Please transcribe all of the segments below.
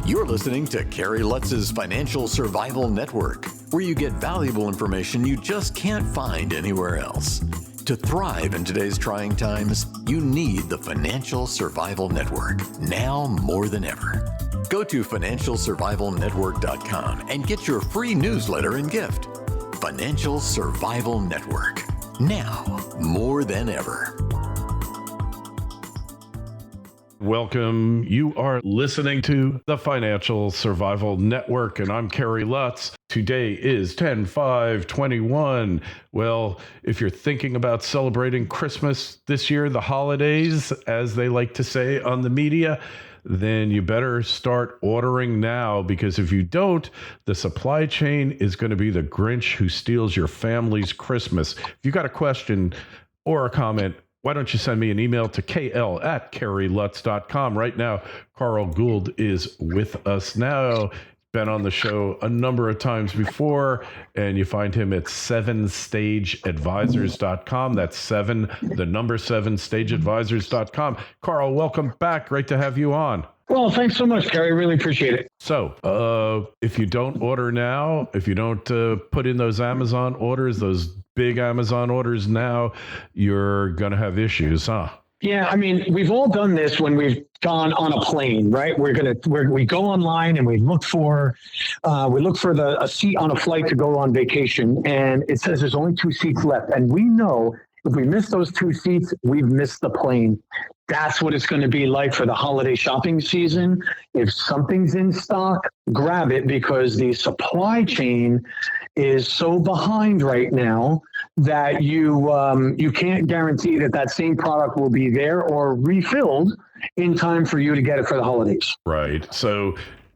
You're listening to Kerry Lutz's Financial Survival Network, where you get valuable information you just can't find anywhere else. To thrive in today's trying times, you need the Financial Survival Network, now more than ever. Go to financialsurvivalnetwork.com and get your free newsletter and gift. Financial Survival Network, now more than ever. Welcome. You are listening to the Financial Survival Network, and I'm Kerry Lutz. Today is 10/5/21. Well, if you're thinking about celebrating Christmas this year, the holidays, as they like to say on the media, then you better start ordering now, because if you don't, the supply chain is going to be the Grinch who steals your family's Christmas. If you got a question or a comment, why don't you send me an email to kl@kerrylutz.com. Right now, Carl Gould is with us now. Been on the show a number of times before, and you find him at 7stageadvisors.com. That's 7 stageadvisors.com. Carl, welcome back. Great to have you on. Well, thanks so much, Kerry. Really appreciate it. So, if you don't order now, if you don't put in those Amazon orders, those big Amazon orders now, you're going to have issues, huh? Yeah, I mean, we've all done this when we've gone on a plane, right? We go online and we look for a seat on a flight to go on vacation, and it says there's only 2 seats left, and we know if we miss those 2 seats, we've missed the plane. That's what it's going to be like for the holiday shopping season. If something's in stock, grab it, because the supply chain is so behind right now that you can't guarantee that same product will be there or refilled in time for you to get it for the holidays. Right. So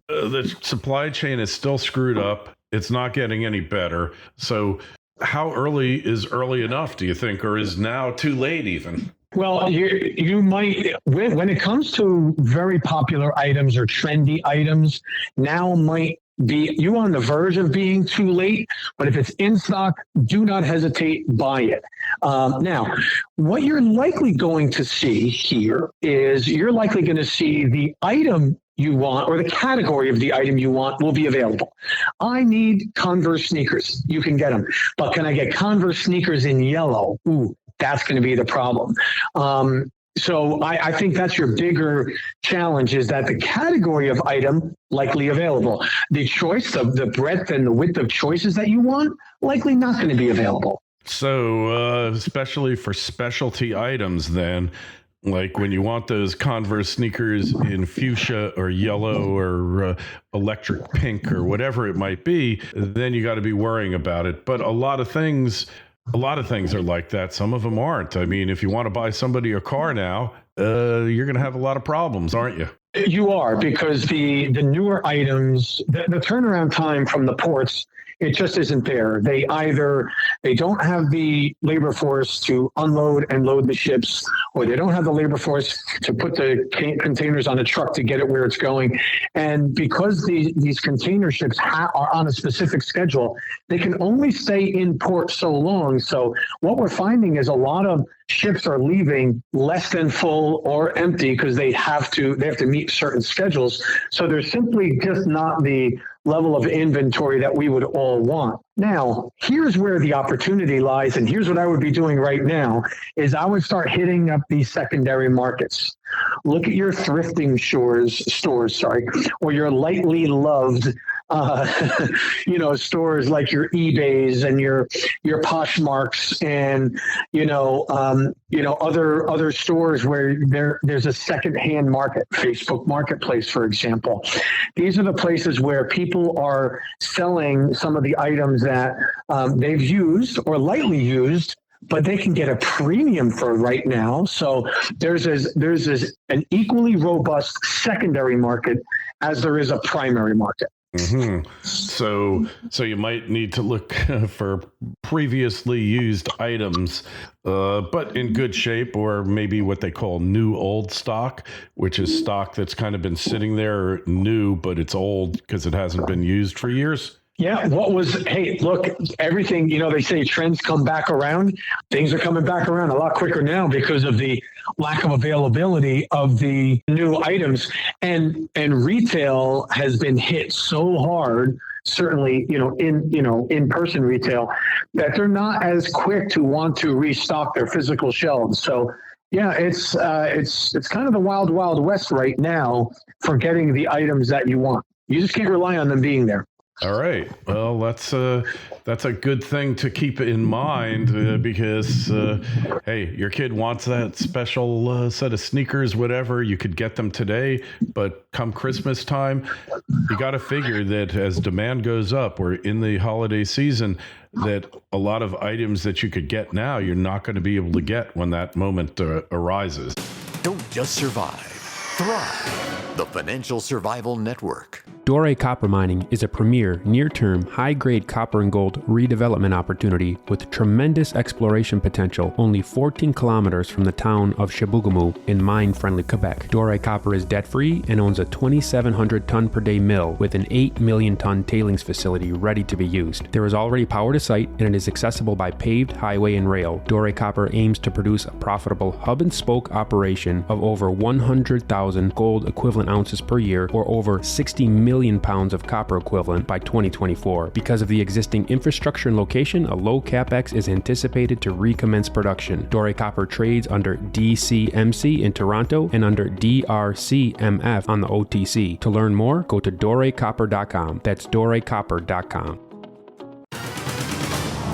the supply chain is still screwed up. It's not getting any better. So how early is early enough, do you think, or is now too late even? Well, you might, when it comes to very popular items or trendy items, now might be you on the verge of being too late. But if it's in stock, do not hesitate, buy it. Now, what you're likely going to see here is you're likely going to see the item you want, or the category of the item you want, will be available. I need Converse sneakers. You can get them. But can I get Converse sneakers in yellow? Ooh, that's going to be the problem. So I think that's your bigger challenge, is that the category of item likely available. The choice of the breadth and the width of choices that you want, likely not going to be available. So especially for specialty items then, like when you want those Converse sneakers in fuchsia or yellow or electric pink or whatever it might be, then you got to be worrying about it. But a lot of things are like that. Some of them aren't. I mean, if you want to buy somebody a car now, you're going to have a lot of problems, aren't you? You are, because the newer items, the turnaround time from the ports, it just isn't there. They don't have the labor force to unload and load the ships, or they don't have the labor force to put the containers on a truck to get it where it's going. And because these container ships are on a specific schedule, they can only stay in port so long. So what we're finding is a lot of ships are leaving less than full or empty because they have to meet certain schedules. So there's simply just not the level of inventory that we would all want. Now, here's where the opportunity lies, and here's what I would be doing right now, is I would start hitting up these secondary markets. Look at your thrifting stores, or your lightly loved stores like your eBays and your Poshmarks and other stores where there's a secondhand market, Facebook Marketplace, for example. These are the places where people are selling some of the items that they've used or lightly used, but they can get a premium for right now. So there's an equally robust secondary market as there is a primary market. Mm-hmm. So you might need to look for previously used items, but in good shape, or maybe what they call new old stock, which is stock that's kind of been sitting there new, but it's old because it hasn't been used for years. Yeah. Hey, look, everything, they say trends come back around. Things are coming back around a lot quicker now because of the lack of availability of the new items. And retail has been hit so hard, certainly, in-person retail, that they're not as quick to want to restock their physical shelves. So yeah, it's kind of the wild, wild west right now for getting the items that you want. You just can't rely on them being there. All right. Well, that's a good thing to keep in mind because, hey, your kid wants that special set of sneakers, whatever. You could get them today, but come Christmas time, you got to figure that as demand goes up, we're in the holiday season, that a lot of items that you could get now, you're not going to be able to get when that moment arises. Don't just survive, thrive. The Financial Survival Network. Doré Copper Mining is a premier, near-term, high-grade copper and gold redevelopment opportunity with tremendous exploration potential only 14 kilometers from the town of Chibougamau in mine-friendly Quebec. Doré Copper is debt-free and owns a 2,700-ton-per-day mill with an 8-million-ton tailings facility ready to be used. There is already power to site, and it is accessible by paved highway and rail. Doré Copper aims to produce a profitable hub-and-spoke operation of over 100,000 gold equivalent ounces per year, or over 60 million pounds of copper equivalent by 2024. Because of the existing infrastructure and location, a low capex is anticipated to recommence production. Doré Copper trades under DCMC in Toronto and under DRCMF on the OTC. To learn more, go to dorecopper.com. That's dorecopper.com.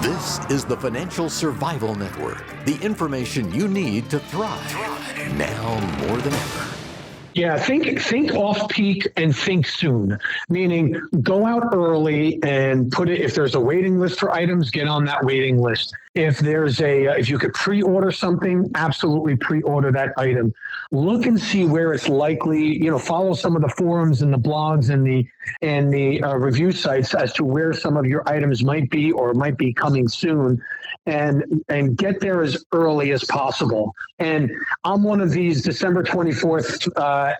This is the Financial Survival Network. The information you need to thrive now more than ever. Yeah, think off peak and think soon, meaning go out early and if there's a waiting list for items, get on that waiting list. If if you could pre-order something, absolutely pre-order that item. Look and see where it's likely, follow some of the forums and the blogs and the review sites as to where some of your items might be or might be coming soon. And get there as early as possible. And I'm one of these December 24th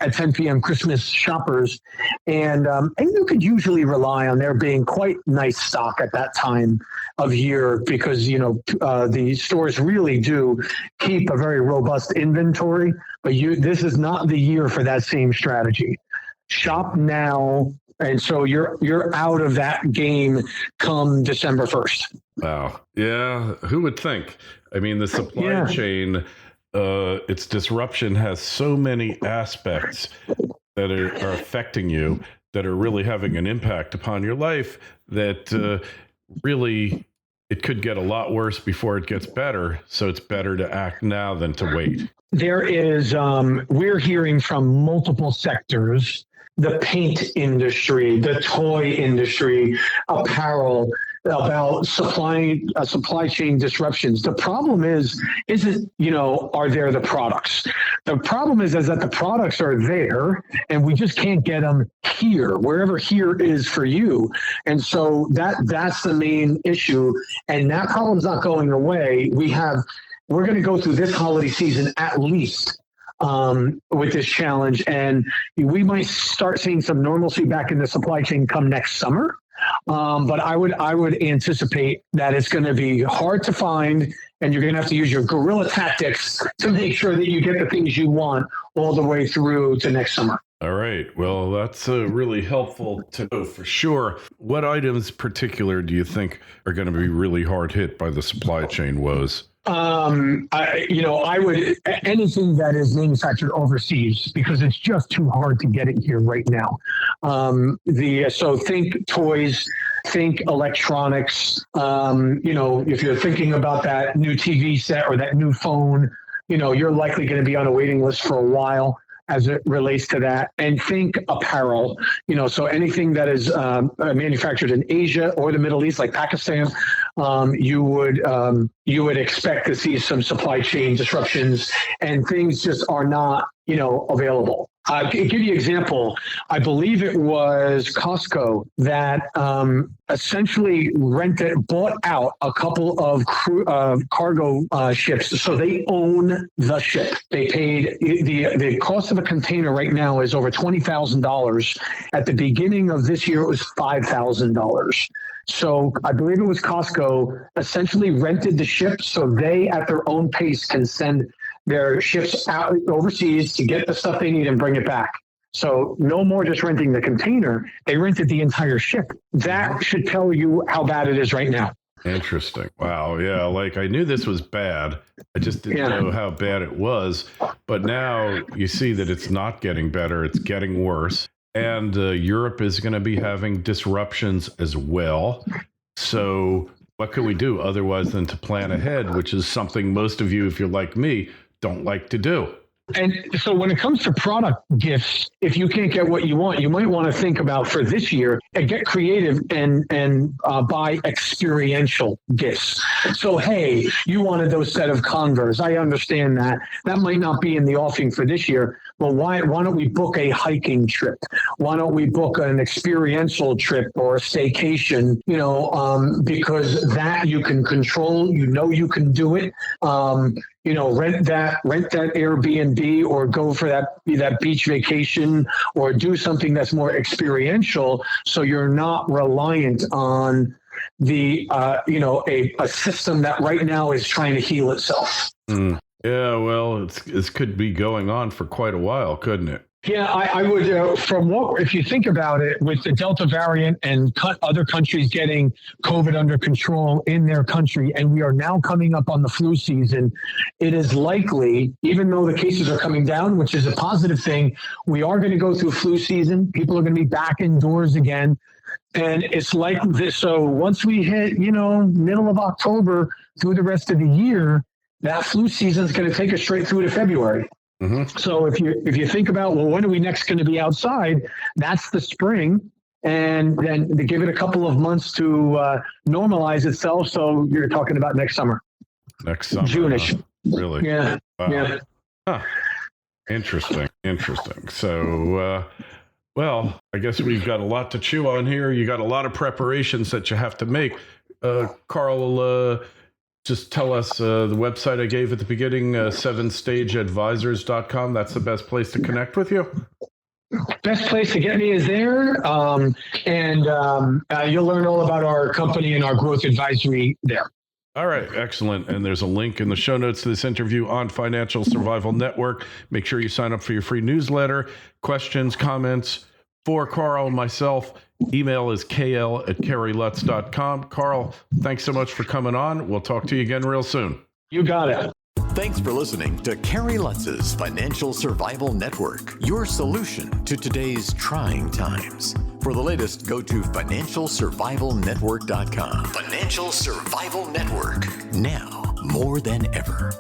at 10 p.m. Christmas shoppers, and you could usually rely on there being quite nice stock at that time of year because the stores really do keep a very robust inventory. But this is not the year for that same strategy. Shop now. And so you're out of that game come December 1st. Wow. Yeah. Who would think? I mean, the supply chain, its disruption has so many aspects that are affecting you, that are really having an impact upon your life, that really it could get a lot worse before it gets better. So it's better to act now than to wait. There is, we're hearing from multiple sectors, the paint industry, the toy industry, apparel, about supply chain disruptions. The problem isn't, are there the products? The problem is that the products are there and we just can't get them here, wherever here is for you. And so that's the main issue. And that problem's not going away. We're going to go through this holiday season at least with this challenge, and we might start seeing some normalcy back in the supply chain come next summer. But I would anticipate that it's going to be hard to find, and you're going to have to use your guerrilla tactics to make sure that you get the things you want all the way through to next summer. All right. Well, that's really helpful to know for sure. What items in particular do you think are going to be really hard hit by the supply chain woes? I would anything that is manufactured overseas, because it's just too hard to get it here right now. So think toys, think electronics. If you're thinking about that new TV set or that new phone, you're likely going to be on a waiting list for a while as it relates to that. And think apparel, so anything that is manufactured in Asia or the Middle East, like Pakistan, you would expect to see some supply chain disruptions, and things just are not, available. I'll give you an example. I believe it was Costco that essentially bought out a couple of cargo ships. So they own the ship. They paid the cost of a container right now is over $20,000. At the beginning of this year, it was $5,000. So I believe it was Costco essentially rented the ship so they, at their own pace, can send their ships out overseas to get the stuff they need and bring it back. So no more just renting the container. They rented the entire ship. That should tell you how bad it is right now. Interesting. Wow. Yeah. Like I knew this was bad. I just didn't know how bad it was. But now you see that it's not getting better. It's getting worse. And Europe is going to be having disruptions as well. So what can we do otherwise than to plan ahead, which is something most of you, if you're like me, don't like to do. And so when it comes to product gifts, if you can't get what you want, you might want to think about for this year and get creative and buy experiential gifts. So, hey, you wanted those set of Converse. I understand that. That might not be in the offing for this year. Well, why don't we book a hiking trip? Why don't we book an experiential trip or a staycation? Because that you can control. You can do it. Rent that Airbnb or go for that beach vacation or do something that's more experiential. So you're not reliant on the a system that right now is trying to heal itself. Yeah, well, this could be going on for quite a while, couldn't it? Yeah, I would, if you think about it, with the Delta variant and other countries getting COVID under control in their country, and we are now coming up on the flu season, it is likely, even though the cases are coming down, which is a positive thing, we are going to go through flu season. People are going to be back indoors again. And it's like this. So once we hit, middle of October through the rest of the year, that flu season is going to take us straight through to February. Mm-hmm. So if you think about, well, when are we next going to be outside? That's the spring. And then to give it a couple of months to normalize itself. So you're talking about next summer. Next summer. June-ish. Really? Yeah. Wow. Yeah. Huh. Interesting. So, well, I guess we've got a lot to chew on here. You got a lot of preparations that you have to make. Carl, just tell us the website I gave at the beginning, 7stageadvisors.com. That's the best place to connect with you. Best place to get me is there. And you'll learn all about our company and our growth advisory there. All right. Excellent. And there's a link in the show notes to this interview on Financial Survival Network. Make sure you sign up for your free newsletter. Questions, comments for Carl and myself. Email is kl@kerrylutz.com. Carl, thanks so much for coming on. We'll talk to you again real soon. You got it. Thanks for listening to Kerry Lutz's Financial Survival Network, your solution to today's trying times. For the latest, go to financialsurvivalnetwork.com. Financial Survival Network, now more than ever.